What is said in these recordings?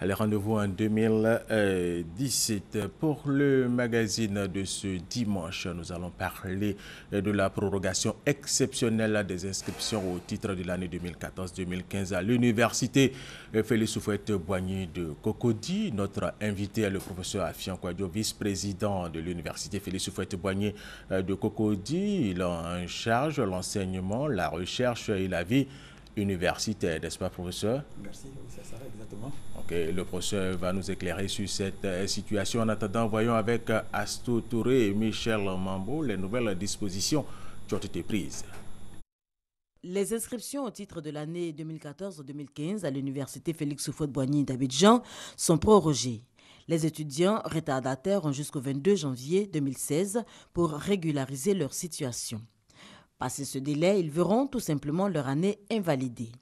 Les rendez-vous en 2017. Pour le magazine de ce dimanche, nous allons parler de la prorogation exceptionnelle des inscriptions au titre de l'année 2014-2015 à l'université Félix Houphouët-Boigny de Cocody. Notre invité est le professeur Afian Kouadio, vice-président de l'université Félix Houphouët-Boigny de Cocody. Il a en charge l'enseignement, la recherche et la vie universitaire, n'est-ce pas, professeur? Merci, c'est ça, exactement. Ok, le professeur va nous éclairer sur cette situation. En attendant, voyons avec Astou Touré et Michel Mambo les nouvelles dispositions qui ont été prises. Les inscriptions au titre de l'année 2014-2015 à l'université Félix Houphouët-Boigny d'Abidjan sont prorogées. Les étudiants retardataires ont jusqu'au 22 janvier 2016 pour régulariser leur situation. Passé ce délai, ils verront tout simplement leur année invalidée.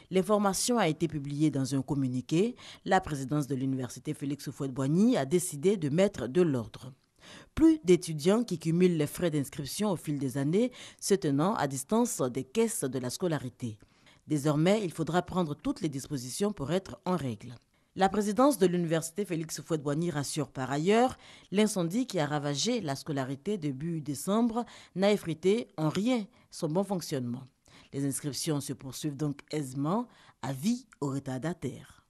L'information a été publiée dans un communiqué. La présidence de l'université Félix Houphouët-Boigny a décidé de mettre de l'ordre. Plus d'étudiants qui cumulent les frais d'inscription au fil des années, se tenant à distance des caisses de la scolarité. Désormais, il faudra prendre toutes les dispositions pour être en règle. La présidence de l'université Félix Houphouët-Boigny rassure par ailleurs, l'incendie qui a ravagé la scolarité début décembre n'a effrité en rien son bon fonctionnement. Les inscriptions se poursuivent donc aisément, avis aux retardataires.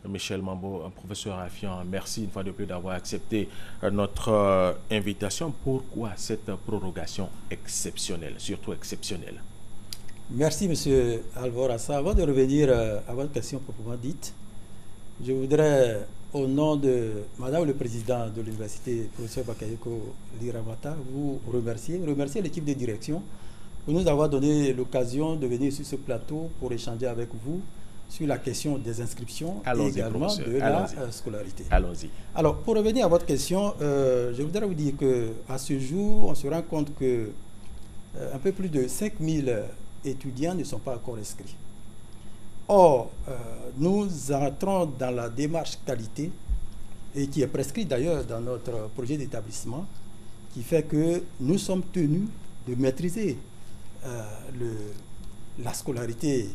Michel Mambo, professeur Afian, merci une fois de plus d'avoir accepté notre invitation. Pourquoi cette prorogation exceptionnelle, surtout exceptionnelle? Merci, M. Alvorassa. Avant de revenir à votre question proprement dite, je voudrais, au nom de Madame le Président de l'Université, professeur Bakayoko Liramata, vous remercier l'équipe de direction pour nous avoir donné l'occasion de venir sur ce plateau pour échanger avec vous sur la question des inscriptions et également de la scolarité. Allons-y. Alors, pour revenir à votre question, je voudrais vous dire qu'à ce jour, on se rend compte que un peu plus de 5000 étudiants ne sont pas encore inscrits. Or, nous entrons dans la démarche qualité, et qui est prescrite d'ailleurs dans notre projet d'établissement, qui fait que nous sommes tenus de maîtriser la scolarité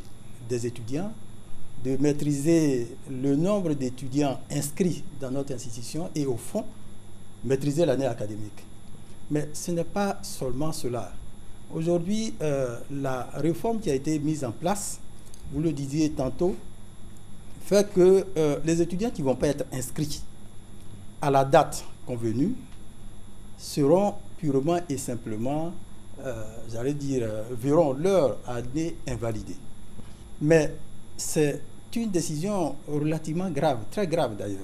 des étudiants, de maîtriser le nombre d'étudiants inscrits dans notre institution et au fond, maîtriser l'année académique. Mais ce n'est pas seulement cela. Aujourd'hui, la réforme qui a été mise en place, vous le disiez tantôt, fait que les étudiants qui ne vont pas être inscrits à la date convenue seront purement et simplement, j'allais dire, verront leur année invalidée. Mais c'est une décision relativement grave, très grave d'ailleurs.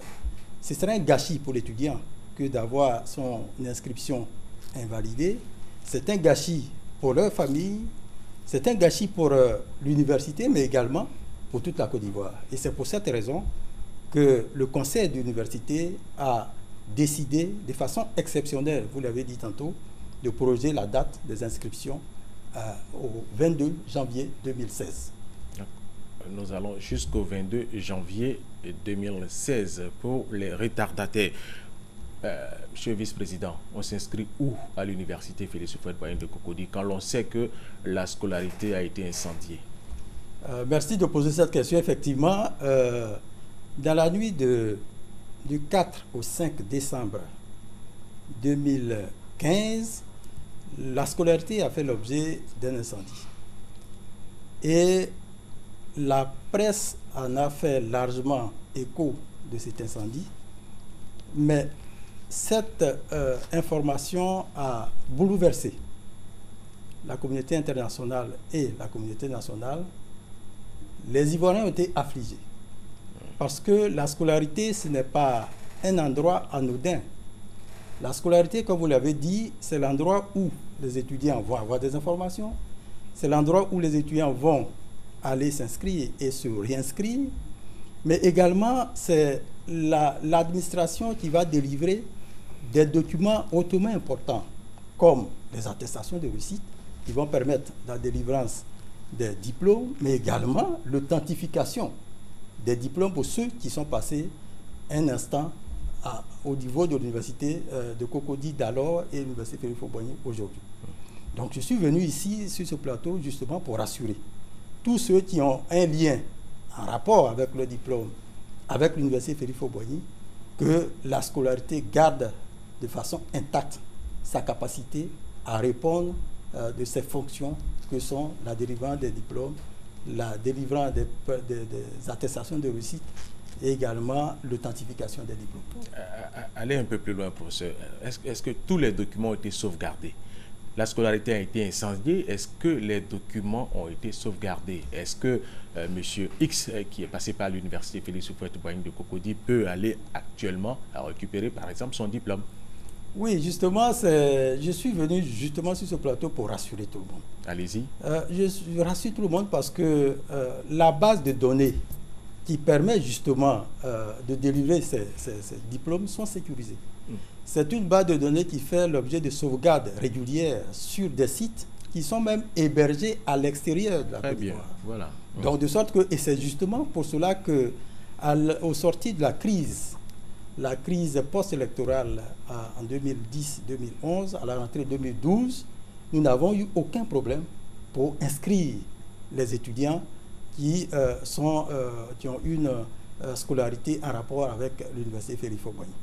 Ce serait un gâchis pour l'étudiant que d'avoir son inscription invalidée. C'est un gâchis pour leur famille, c'est un gâchis pour l'université, mais également pour toute la Côte d'Ivoire. Et c'est pour cette raison que le conseil de l'université a décidé de façon exceptionnelle, vous l'avez dit tantôt, de proroger la date des inscriptions au 22 janvier 2016. Nous allons jusqu'au 22 janvier 2016 pour les retardataires. Monsieur le vice-président, on s'inscrit où à l'université Félix Houphouët-Boigny de Cocody quand l'on sait que la scolarité a été incendiée? Merci de poser cette question. Effectivement, dans la nuit du 4 au 5 décembre 2015, la scolarité a fait l'objet d'un incendie. Et la presse en a fait largement écho de cet incendie, mais cette information a bouleversé la communauté internationale et la communauté nationale. Les Ivoiriens ont été affligés parce que la scolarité, ce n'est pas un endroit anodin. La scolarité, comme vous l'avez dit, c'est l'endroit où les étudiants vont avoir des informations, c'est l'endroit où les étudiants vont aller s'inscrire et se réinscrire, mais également c'est l'administration qui va délivrer des documents hautement importants, comme les attestations de réussite, qui vont permettre la délivrance des diplômes, mais également l'authentification des diplômes pour ceux qui sont passés un instant au niveau de l'université de Cocody d'alors et l'université Félix Houphouët-Boigny aujourd'hui. Donc je suis venu ici sur ce plateau justement pour rassurer tous ceux qui ont un lien en rapport avec le diplôme avec l'université Félix Houphouët-Boigny, que la scolarité garde de façon intacte sa capacité à répondre de ses fonctions que sont la délivrance des diplômes, la délivrance des attestations de réussite et également l'authentification des diplômes. Allez un peu plus loin, professeur. Est-ce que tous les documents ont été sauvegardés? La scolarité a été incendiée. Est-ce que les documents ont été sauvegardés? Est-ce que M. X, qui est passé par l'université Félix Houphouët-Boigny de Cocody, peut aller actuellement à récupérer, par exemple, son diplôme? Oui, justement, je suis venu justement sur ce plateau pour rassurer tout le monde. Allez-y. Je rassure tout le monde parce que la base de données qui permet justement de délivrer ces diplômes sont sécurisées. C'est une base de données qui fait l'objet de sauvegardes régulières sur des sites qui sont même hébergés à l'extérieur de la Côte d'Ivoire. Voilà. Donc de sorte que, et c'est justement pour cela que, au sorti de la crise post-électorale en 2010-2011, à la rentrée 2012, nous n'avons eu aucun problème pour inscrire les étudiants qui ont une scolarité en rapport avec l'université Félix Houphouët-Boigny.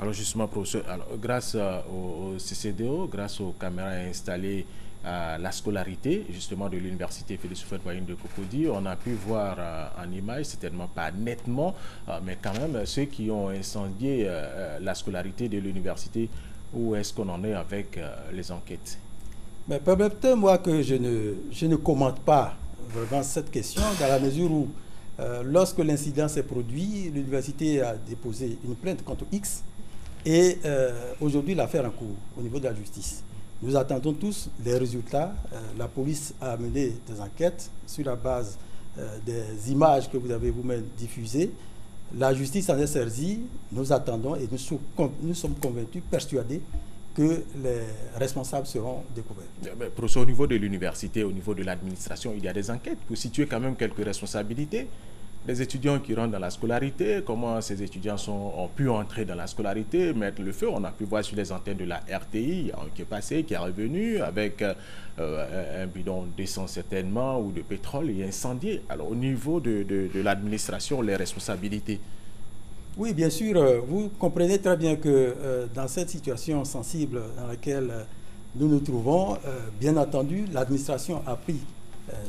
Alors justement, professeur, grâce au CCDO, grâce aux caméras installées à la scolarité justement de l'université Félix Houphouët-Boigny de Cocody, on a pu voir en image, certainement pas nettement, mais quand même ceux qui ont incendié la scolarité de l'université. Où est-ce qu'on en est avec les enquêtes? Mais permettez-moi que je ne commente pas vraiment cette question, dans la mesure où lorsque l'incident s'est produit, l'université a déposé une plainte contre X et aujourd'hui l'affaire en cours au niveau de la justice. Nous attendons tous les résultats. La police a mené des enquêtes sur la base des images que vous avez vous-même diffusées. La justice en est saisie. Nous attendons et nous sommes convaincus, persuadés que les responsables seront découverts. Professeur, au niveau de l'université, au niveau de l'administration, il y a des enquêtes pour situer quand même quelques responsabilités. Les étudiants qui rentrent dans la scolarité, comment ces étudiants ont pu entrer dans la scolarité, mettre le feu. On a pu voir sur les antennes de la RTI qui est passé, qui est revenu avec un bidon d'essence certainement ou de pétrole et incendié. Alors au niveau de l'administration, les responsabilités. Oui, bien sûr. Vous comprenez très bien que dans cette situation sensible dans laquelle nous nous trouvons, bien entendu, l'administration a pris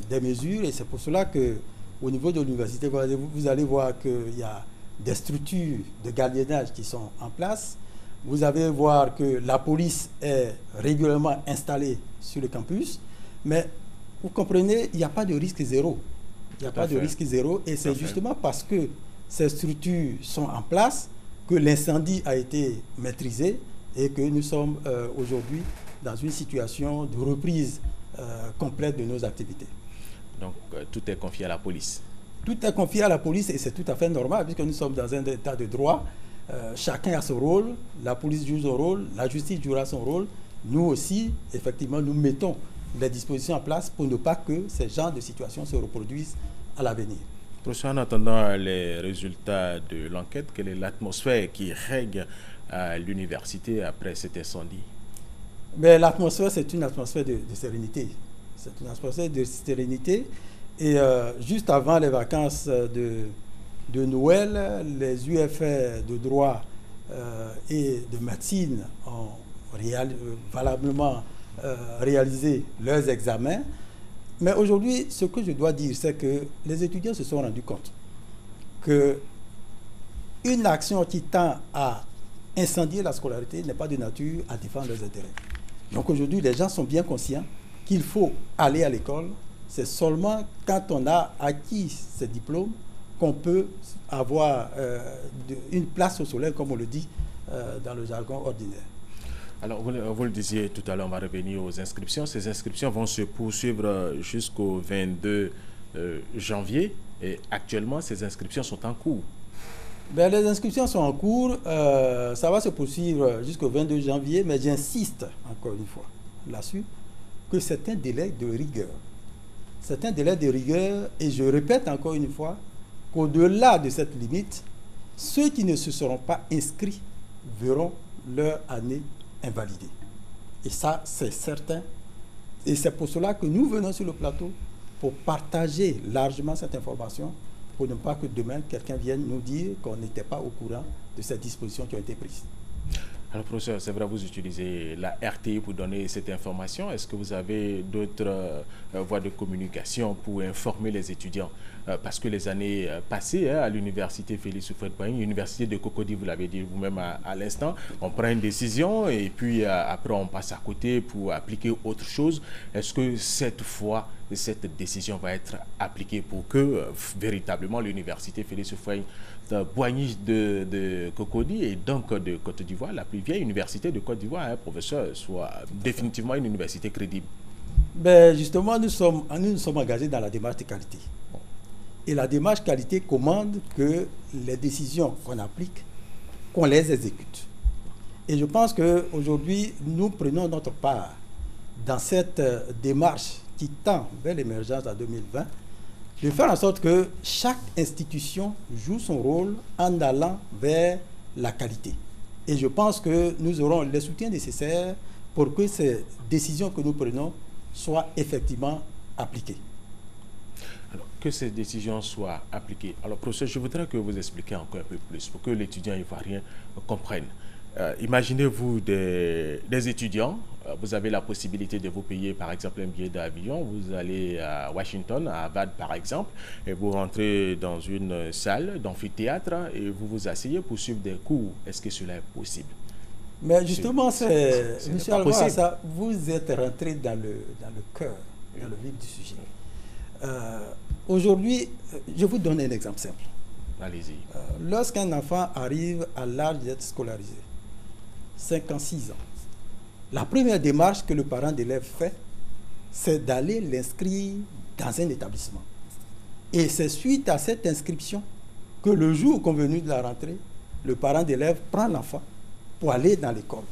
des mesures et c'est pour cela que au niveau de l'université, vous allez voir qu'il y a des structures de gardiennage qui sont en place. Vous allez voir que la police est régulièrement installée sur le campus. Mais vous comprenez, il n'y a pas de risque zéro. Il n'y a pas de risque zéro. Et c'est justement parce que ces structures sont en place que l'incendie a été maîtrisé et que nous sommes aujourd'hui dans une situation de reprise complète de nos activités. Donc, tout est confié à la police. Tout est confié à la police et c'est tout à fait normal puisque nous sommes dans un état de droit. Chacun a son rôle, la police joue son rôle, la justice jouera son rôle. Nous aussi, effectivement, nous mettons les dispositions en place pour ne pas que ces genres de situations se reproduisent à l'avenir. Professeur, en attendant les résultats de l'enquête, quelle est l'atmosphère qui règne à l'université après cet incendie? L'atmosphère, c'est une atmosphère de sérénité. C'est une atmosphère de sérénité. Et juste avant les vacances de Noël, les UFR de droit et de médecine ont valablement réalisé leurs examens. Mais aujourd'hui, ce que je dois dire, c'est que les étudiants se sont rendus compte qu'une action qui tend à incendier la scolarité n'est pas de nature à défendre leurs intérêts. Donc aujourd'hui, les gens sont bien conscients qu'il faut aller à l'école. C'est seulement quand on a acquis ces diplômes qu'on peut avoir une place au soleil, comme on le dit dans le jargon ordinaire. Alors, vous le disiez tout à l'heure, on va revenir aux inscriptions. Ces inscriptions vont se poursuivre jusqu'au 22 janvier. Et actuellement, ces inscriptions sont en cours. Les inscriptions sont en cours. Ça va se poursuivre jusqu'au 22 janvier, mais j'insiste encore une fois là-dessus que c'est un délai de rigueur. C'est un délai de rigueur et je répète encore une fois qu'au-delà de cette limite, ceux qui ne se seront pas inscrits verront leur année invalidée. Et ça, c'est certain. Et c'est pour cela que nous venons sur le plateau pour partager largement cette information pour ne pas que demain, quelqu'un vienne nous dire qu'on n'était pas au courant de ces dispositions qui ont été prises. Alors, professeur, c'est vrai, vous utilisez la RTI pour donner cette information. Est-ce que vous avez d'autres voies de communication pour informer les étudiants? Parce que les années passées, à l'université Félix Houphouët-Boigny, l'université de Cocody, vous l'avez dit vous-même à l'instant, on prend une décision et puis après on passe à côté pour appliquer autre chose. Est-ce que cette fois, cette décision va être appliquée pour que véritablement l'université Félix Houphouët-Boigny de Cocody et donc de Côte d'Ivoire, la plus vieille université de Côte d'Ivoire, professeur, soit définitivement une université crédible? Ben justement, nous sommes engagés dans la démarche de qualité. Et la démarche qualité commande que les décisions qu'on applique, qu'on les exécute. Et je pense qu'aujourd'hui, nous prenons notre part dans cette démarche qui tend vers l'émergence en 2020, de faire en sorte que chaque institution joue son rôle en allant vers la qualité. Et je pense que nous aurons les soutiens nécessaires pour que ces décisions que nous prenons soient effectivement appliquées. Alors, que ces décisions soient appliquées. Alors, professeur, je voudrais que vous expliquiez encore un peu plus pour que l'étudiant ivoirien comprenne. Imaginez-vous des étudiants, vous avez la possibilité de vous payer par exemple un billet d'avion, vous allez à Washington, à Harvard par exemple, et vous rentrez dans une salle d'amphithéâtre et vous vous asseyez pour suivre des cours. Est-ce que cela est possible? Mais justement, monsieur Alvara, vous êtes rentré dans le cœur, dans le vif du sujet. Aujourd'hui, je vous donne un exemple simple. Allez-y. Lorsqu'un enfant arrive à l'âge d'être scolarisé, 5 ans, 6 ans, la première démarche que le parent d'élève fait, c'est d'aller l'inscrire dans un établissement. Et c'est suite à cette inscription que le jour convenu de la rentrée, le parent d'élève prend l'enfant pour aller dans l'école.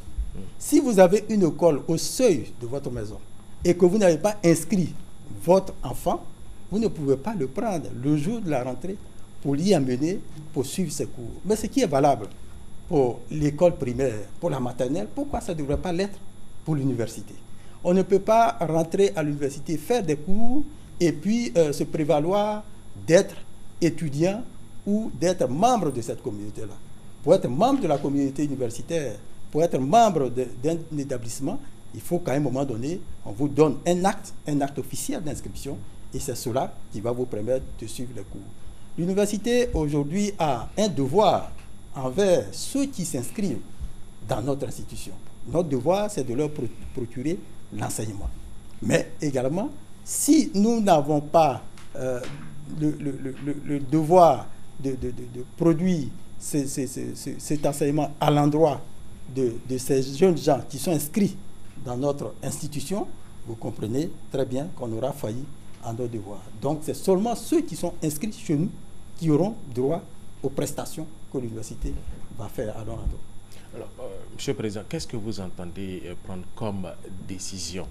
Si vous avez une école au seuil de votre maison et que vous n'avez pas inscrit votre enfant, vous ne pouvez pas le prendre le jour de la rentrée pour l'y amener pour suivre ses cours. Mais ce qui est valable pour l'école primaire, pour la maternelle, pourquoi ça ne devrait pas l'être pour l'université? On ne peut pas rentrer à l'université, faire des cours et puis se prévaloir d'être étudiant ou d'être membre de cette communauté-là. Pour être membre de la communauté universitaire, pour être membre d'un établissement, il faut qu'à un moment donné, on vous donne un acte officiel d'inscription, et c'est cela qui va vous permettre de suivre les cours. L'université aujourd'hui a un devoir envers ceux qui s'inscrivent dans notre institution. Notre devoir, c'est de leur procurer l'enseignement. Mais également, si nous n'avons pas le devoir de produire cet enseignement à l'endroit de ces jeunes gens qui sont inscrits dans notre institution, vous comprenez très bien qu'on aura failli à nos devoirs. Donc c'est seulement ceux qui sont inscrits chez nous qui auront droit aux prestations que l'université va faire à leur endroit. Alors, Monsieur le Président, qu'est-ce que vous entendez prendre comme décision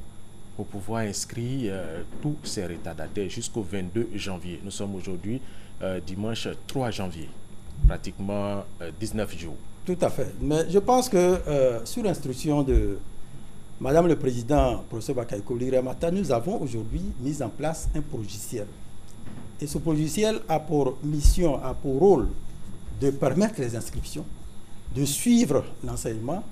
pour pouvoir inscrire tous ces retardataires jusqu'au 22 janvier? Nous sommes aujourd'hui dimanche 3 janvier, pratiquement 19 jours. Tout à fait. Mais je pense que sur l'instruction de Madame le Président, professeur Bakay Kouliré Mata, nous avons aujourd'hui mis en place un logiciel. Et ce logiciel a pour mission, a pour rôle de permettre les inscriptions, de suivre l'enseignement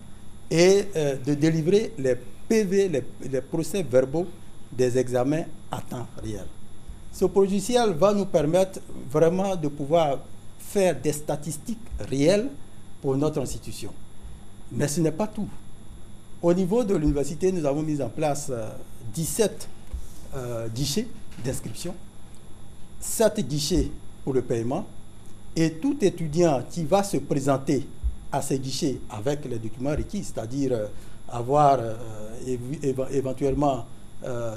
et de délivrer les PV, les procès-verbaux des examens à temps réel. Ce logiciel va nous permettre vraiment de pouvoir faire des statistiques réelles pour notre institution. Mais ce n'est pas tout. Au niveau de l'université, nous avons mis en place 17 guichets d'inscription, 7 guichets pour le paiement, et tout étudiant qui va se présenter à ces guichets avec les documents requis, c'est-à-dire avoir éventuellement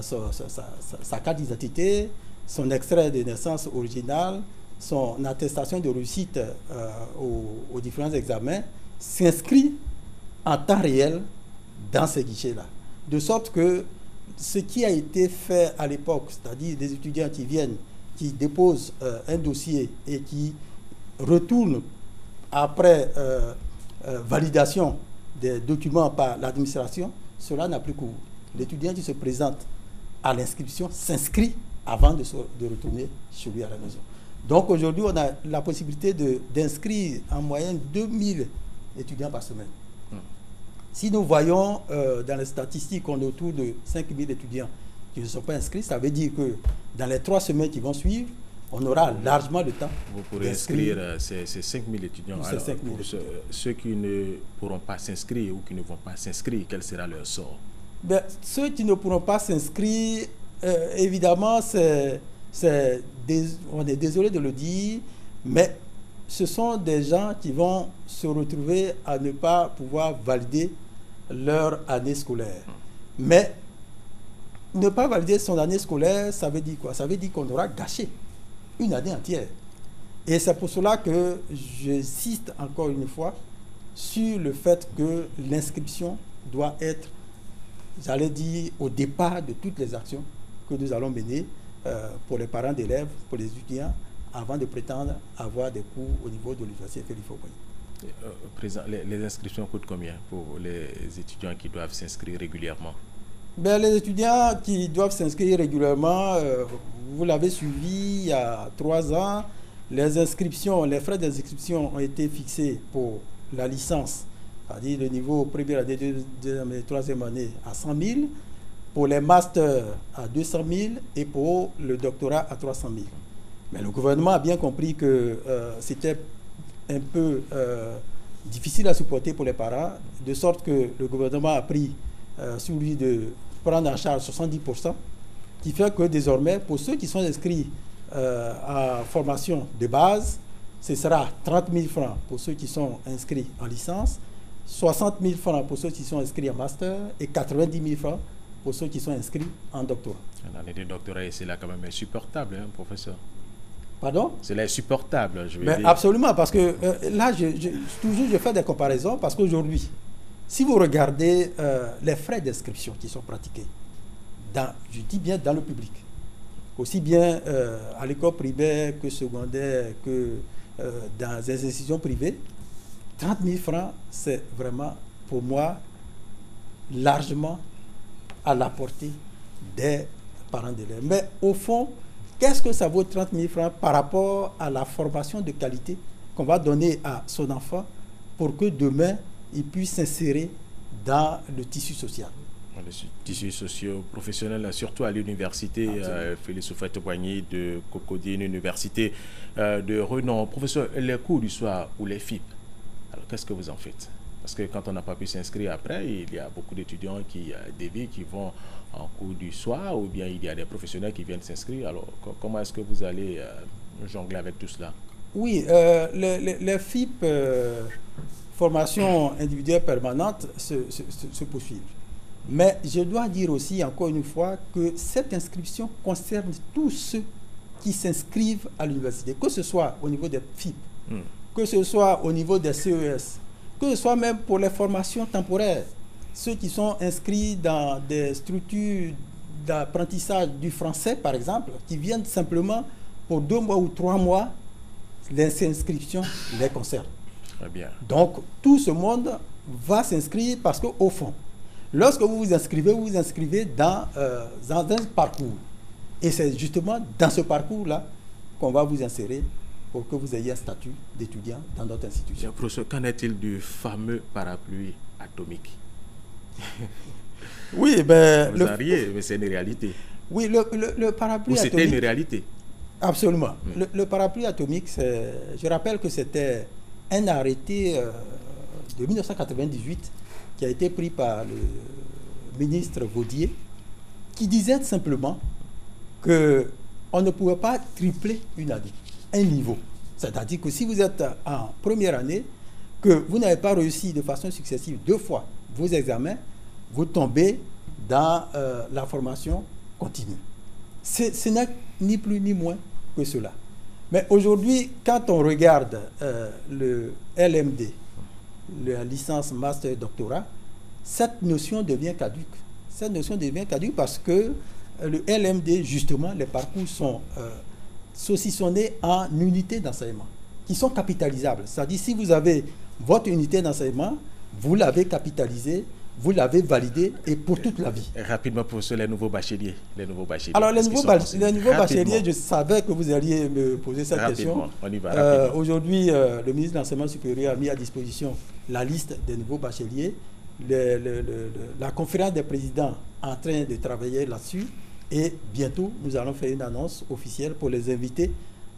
sa carte d'identité, son extrait de naissance original, son attestation de réussite aux différents examens, s'inscrit en temps réel dans ces guichets-là. De sorte que ce qui a été fait à l'époque, c'est-à-dire des étudiants qui viennent, qui déposent un dossier et qui retournent après validation des documents par l'administration, cela n'a plus cours. L'étudiant qui se présente à l'inscription s'inscrit avant de retourner chez lui à la maison. Donc aujourd'hui, on a la possibilité d'inscrire en moyenne 2000 étudiants par semaine. Si nous voyons dans les statistiques qu'on est autour de 5000 étudiants qui ne sont pas inscrits, ça veut dire que dans les 3 semaines qui vont suivre, on aura largement le temps. Vous pourrez inscrire ces 5000 étudiants. Alors, 5 000 étudiants. Ceux qui ne pourront pas s'inscrire ou qui ne vont pas s'inscrire, quel sera leur sort? Ben, ceux qui ne pourront pas s'inscrire, évidemment, on est désolé de le dire, mais ce sont des gens qui vont se retrouver à ne pas pouvoir valider leur année scolaire. Mais ne pas valider son année scolaire, ça veut dire quoi? Ça veut dire qu'on aura gâché une année entière. Et c'est pour cela que j'insiste encore une fois sur le fait que l'inscription doit être, j'allais dire, au départ de toutes les actions que nous allons mener pour les parents d'élèves, pour les étudiants, avant de prétendre avoir des cours au niveau de l'université Félix Houphouët-Boigny. Président, les inscriptions coûtent combien pour les étudiants qui doivent s'inscrire régulièrement? Ben, les étudiants qui doivent s'inscrire régulièrement, vous l'avez suivi il y a 3 ans, les frais d'inscription ont été fixés pour la licence, c'est-à-dire le niveau première année, deuxième et troisième année à 100 000, pour les masters à 200 000 et pour le doctorat à 300 000. Mais le gouvernement a bien compris que c'était un peu difficile à supporter pour les parents, de sorte que le gouvernement a pris sur lui de prendre en charge 70%, qui fait que désormais, pour ceux qui sont inscrits en formation de base, ce sera 30 000 francs pour ceux qui sont inscrits en licence, 60 000 francs pour ceux qui sont inscrits en master et 90 000 francs pour ceux qui sont inscrits en doctorat. L'année de doctorat, c'est là quand même insupportable, hein, professeur. Pardon? C'est là insupportable, je veux dire. Absolument, parce que là, je fais des comparaisons, parce qu'aujourd'hui, si vous regardez les frais d'inscription qui sont pratiqués, je dis bien dans le public, aussi bien à l'école primaire que secondaire, que dans les institutions privées, 30 000 francs, c'est vraiment, pour moi, largement à la portée des parents d'élèves. Mais au fond, qu'est-ce que ça vaut 30 000 francs par rapport à la formation de qualité qu'on va donner à son enfant pour que demain, il puisse s'insérer dans le tissu social? Le tissu socio-professionnel, surtout à l'université Félix Houphouët-Boigny de Cocody, une université de renom. Professeur, les cours du soir ou les FIP, alors qu'est-ce que vous en faites? Parce que quand on n'a pas pu s'inscrire après, il y a beaucoup d'étudiants qui dévient, qui vont en cours du soir, ou bien il y a des professionnels qui viennent s'inscrire. Alors comment est-ce que vous allez jongler avec tout cela? Oui, les FIP, formation individuelle permanente, se poursuivent. Mais je dois dire aussi, encore une fois, que cette inscription concerne tous ceux qui s'inscrivent à l'université, que ce soit au niveau des FIP, que ce soit au niveau des CES, que ce soit même pour les formations temporaires, ceux qui sont inscrits dans des structures d'apprentissage du français, par exemple, qui viennent simplement pour 2 mois ou 3 mois, les inscriptions les concernent. Très bien. Donc, tout ce monde va s'inscrire parce qu'au fond, lorsque vous vous inscrivez dans un parcours. Et c'est justement dans ce parcours-là qu'on va vous insérer pour que vous ayez un statut d'étudiant dans notre institution. Professeur, qu'en est-il du fameux parapluie atomique? Oui, ben... Vous en riez, mais c'est une réalité. Oui, le parapluie atomique... C'était une réalité. Absolument. Le parapluie atomique, je rappelle que c'était un arrêté de 1998 qui a été pris par le ministre Vaudier, qui disait simplement qu'on ne pouvait pas tripler une année, un niveau. C'est-à-dire que si vous êtes en première année, que vous n'avez pas réussi de façon successive 2 fois vos examens, vous tombez dans la formation continue. Ce n'est ni plus ni moins que cela. Mais aujourd'hui, quand on regarde le LMD, la licence master doctorat, cette notion devient caduque. Cette notion devient caduque parce que le LMD, justement, les parcours sont saucissonnés en unités d'enseignement qui sont capitalisables. C'est-à-dire, si vous avez votre unité d'enseignement, vous l'avez capitalisée vous l'avez validé et pour toute la vie. Rapidement, pour les nouveaux bacheliers. Alors, les nouveaux bacheliers, je savais que vous alliez me poser cette question. On y va. Aujourd'hui, le ministre de l'Enseignement supérieur a mis à disposition la liste des nouveaux bacheliers. La conférence des présidents est en train de travailler là-dessus. Et bientôt, nous allons faire une annonce officielle pour les inviter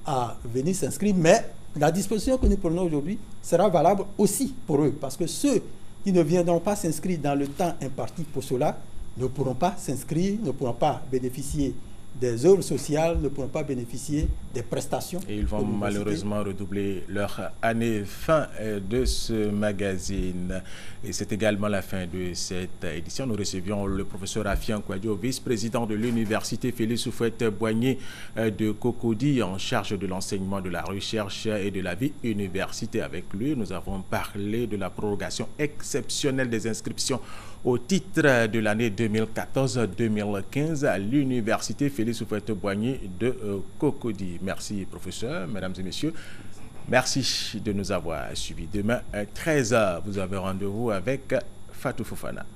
à venir s'inscrire. Mais la disposition que nous prenons aujourd'hui sera valable aussi pour eux. Parce que ceux qui ne viendront pas s'inscrire dans le temps imparti pour cela ne pourront pas s'inscrire, ne pourront pas bénéficier des œuvres sociales, ne pourront pas bénéficier des prestations. Et ils vont malheureusement redoubler leur année. Fin de ce magazine. Et c'est également la fin de cette édition. Nous recevions le professeur Afian Kouadio, vice-président de l'université Félix Houphouët-Boigny de Cocody, en charge de l'enseignement, de la recherche et de la vie universitaire. Avec lui, nous avons parlé de la prorogation exceptionnelle des inscriptions au titre de l'année 2014-2015 à l'université Félix Houphouët-Boigny de Cocody. Merci, professeur, mesdames et messieurs. Merci de nous avoir suivis. Demain, 13h, vous avez rendez-vous avec Fatou Fofana.